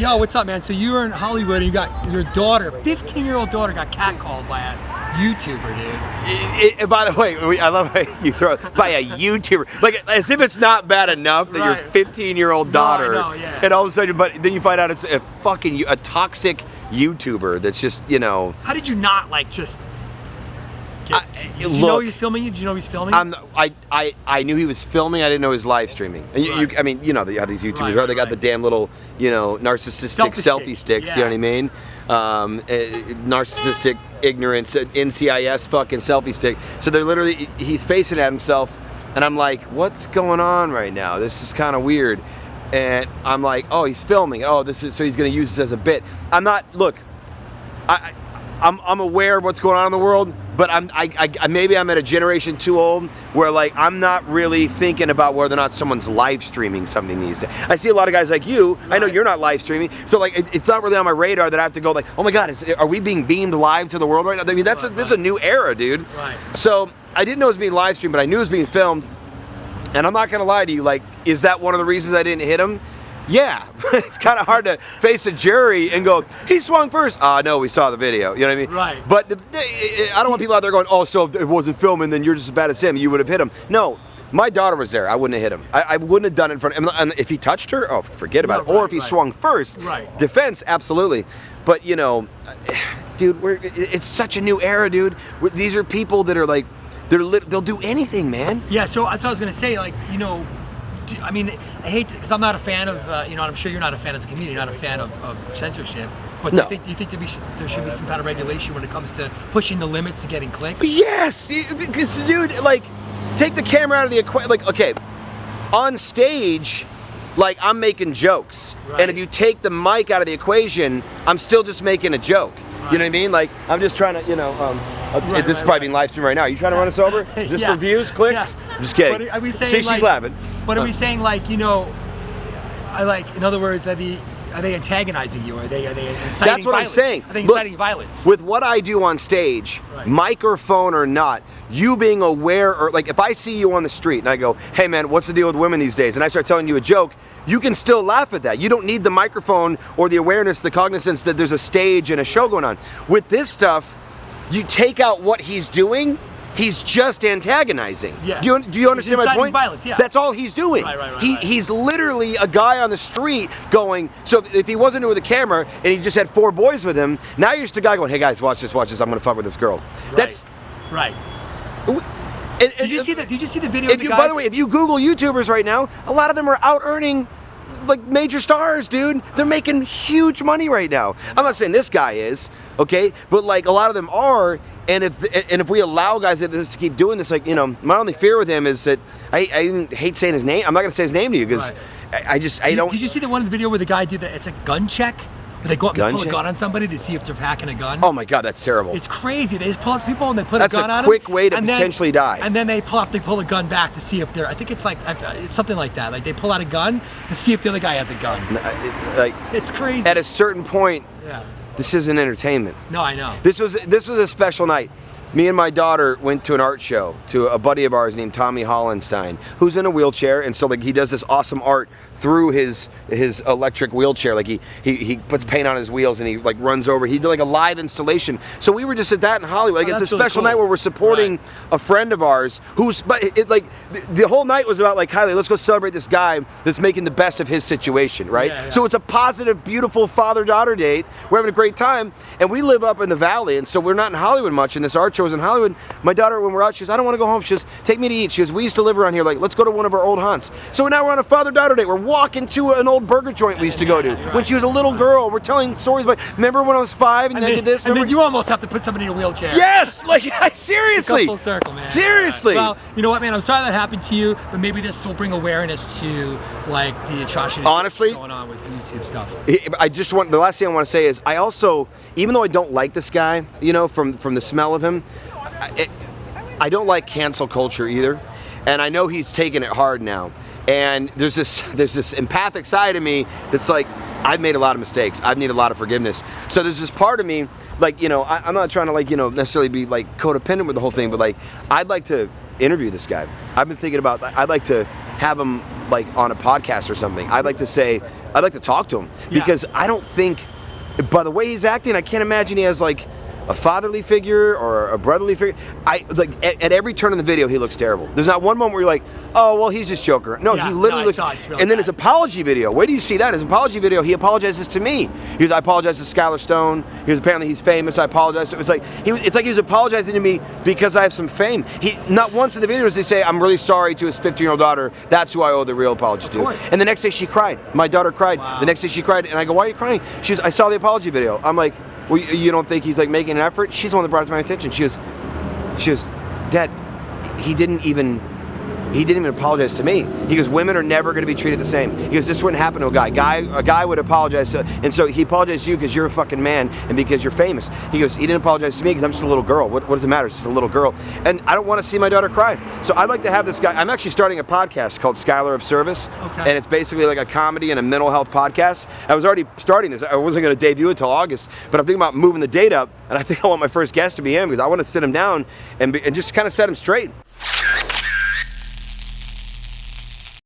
Yo, what's up, man? So you were in Hollywood and you got your daughter, 15-year-old daughter, got catcalled by a YouTuber, dude. By the way, I love how you throw it by a YouTuber, like as if it's not bad enough that your 15-year-old daughter, no, I know, yeah. and all of a sudden, but then you find out it's a fucking toxic YouTuber that's just, you know. How did you not like just? Did you know he was filming you? Did you know he was filming you? I knew he was filming. I didn't know he was live streaming. I mean, you know how these YouTubers are. They got the damn little, you know, narcissistic selfie sticks. Yeah. You know what I mean? Narcissistic ignorance, NCIS fucking selfie stick. So they're literally, he's facing at himself, and I'm like, what's going on right now? This is kind of weird. And I'm like, oh, he's filming. Oh, this is so he's gonna use this as a bit. I'm not. Look, I'm aware of what's going on in the world, but maybe I'm at a generation too old where like I'm not really thinking about whether or not someone's live streaming something these days. I see a lot of guys like you. I know you're not live streaming, so like it's not really on my radar that I have to go like, oh my God, are we being beamed live to the world right now? I mean, this is a new era, dude. Right. So I didn't know it was being live streamed, but I knew it was being filmed. And I'm not gonna lie to you, like, is that one of the reasons I didn't hit him? Yeah, it's kind of hard to face a jury and go, he swung first. No, we saw the video, you know what I mean? Right. But I don't want people out there going, oh, so if it wasn't filming, then you're just as bad as him, you would have hit him. No, my daughter was there, I wouldn't have hit him. I wouldn't have done it in front of him. And if he touched her, oh, forget about it. Or if he swung first, defense, absolutely. But, you know, dude, it's such a new era, dude. These are people that are like, they'll do anything, man. Yeah, so that's what I was gonna say, like, you know, I mean, I hate because I'm not a fan of, you know, I'm sure you're not a fan as a comedian, you're not a fan of censorship. But no. do you think there should be some kind of regulation when it comes to pushing the limits to getting clicks? Yes, because dude, like, take the camera out of the equation. Like, okay, on stage, like I'm making jokes, and if you take the mic out of the equation, I'm still just making a joke. You know what I mean? Like, I'm just trying to, you know, this is probably being live streamed right now. Are you trying to run us over? Is this for views, clicks? Yeah. I'm just kidding. But are we saying, see, she's laughing. But are we saying, like, you know, in other words, are they antagonizing you? Are they inciting violence? That's what I'm saying. Are they inciting violence? With what I do on stage, microphone or not, you being aware, or like if I see you on the street and I go, hey man, what's the deal with women these days? And I start telling you a joke, you can still laugh at that. You don't need the microphone or the awareness, the cognizance that there's a stage and a show going on. With this stuff, you take out what he's doing, he's just antagonizing. Yeah. Do you understand my point? Violence, yeah. That's all he's doing. He's literally a guy on the street going, so if he wasn't with a camera and he just had 4 boys with him, now you're just a guy going, hey guys, watch this, I'm gonna fuck with this girl. That's right. Did you see the video of the guys? By the way, if you Google YouTubers right now, a lot of them are out earning like major stars, dude. They're making huge money right now. I'm not saying this guy is, okay, but like a lot of them are. And if we allow guys like this to keep doing this, like, you know, my only fear with him is that I even hate saying his name. I'm not gonna say his name to you because I don't. Did you see the one in the video where the guy did that? It's a gun check. They go up and pull a gun on somebody to see if they're packing a gun. Oh my God, that's terrible. It's crazy. They just pull up people and they put a gun on them. That's a quick way to potentially die. And then they pull a gun back to see if they're, I think it's like, it's something like that. Like they pull out a gun to see if the other guy has a gun. Like, it's crazy. At a certain point, this isn't entertainment. No, I know. This was a special night. Me and my daughter went to an art show to a buddy of ours named Tommy Hollenstein, who's in a wheelchair, and so like he does this awesome art through his electric wheelchair. Like he puts paint on his wheels and he like runs over. He did like a live installation. So we were just at that in Hollywood. Like it's a special night where we're supporting a friend of ours who's, but the whole night was about like, Kylie, let's go celebrate this guy that's making the best of his situation, right? So it's a positive, beautiful father-daughter date. We're having a great time, and we live up in the valley, and so we're not in Hollywood much. And this art show was in Hollywood. My daughter, when we're out, she goes, I don't want to go home. She goes, take me to eat. She goes, we used to live around here. Like, let's go to one of our old haunts. So now we're on a father-daughter date. We're walking to an old burger joint we used to go to when she was a little girl. We're telling stories about, remember when I was 5 and I did this? And then you almost have to put somebody in a wheelchair. Yes, like seriously. Full circle, man. Seriously. Well, you know what, man? I'm sorry that happened to you, but maybe this will bring awareness to like the atrocities going on with YouTube stuff. The last thing I want to say is I also, even though I don't like this guy, you know, from the smell of him, I don't like cancel culture either, and I know he's taking it hard now. And there's this empathic side of me that's like, I've made a lot of mistakes. I've needed a lot of forgiveness. So there's this part of me, like, you know, I'm not trying to like, you know, necessarily be like codependent with the whole thing, but like, I'd like to interview this guy. I've been thinking about, I'd like to have him like on a podcast or something, I'd like to talk to him because I don't think, by the way he's acting, I can't imagine he has like a fatherly figure or a brotherly figure. At every turn in the video, he looks terrible. There's not one moment where you're like, oh, well, he's just joker. No, he literally looks. Really and then his apology video. Where do you see that? His apology video, he apologizes to me. He goes, I apologize to Skyler Stone. He goes, apparently he's famous. I apologize. It's like he was apologizing to me because I have some fame. He not once in the video does he say, I'm really sorry to his 15-year-old daughter. That's who I owe the real apology to. Of course. And the next day she cried. My daughter cried. Wow. The next day she cried, and I go, why are you crying? She goes, I saw the apology video. I'm like, well, you don't think he's like making an effort? She's the one that brought it to my attention. She goes, Dad, he didn't even apologize to me. He goes, women are never going to be treated the same. He goes, this wouldn't happen to a guy. A guy would apologize, and so he apologized to you because you're a fucking man and because you're famous. He goes, he didn't apologize to me because I'm just a little girl. What does it matter? It's just a little girl. And I don't want to see my daughter cry. So I'd like to have this guy. I'm actually starting a podcast called Skyler of Service, and it's basically like a comedy and a mental health podcast. I was already starting this. I wasn't going to debut until August, but I'm thinking about moving the date up, and I think I want my first guest to be him because I want to sit him down and just kind of set him straight.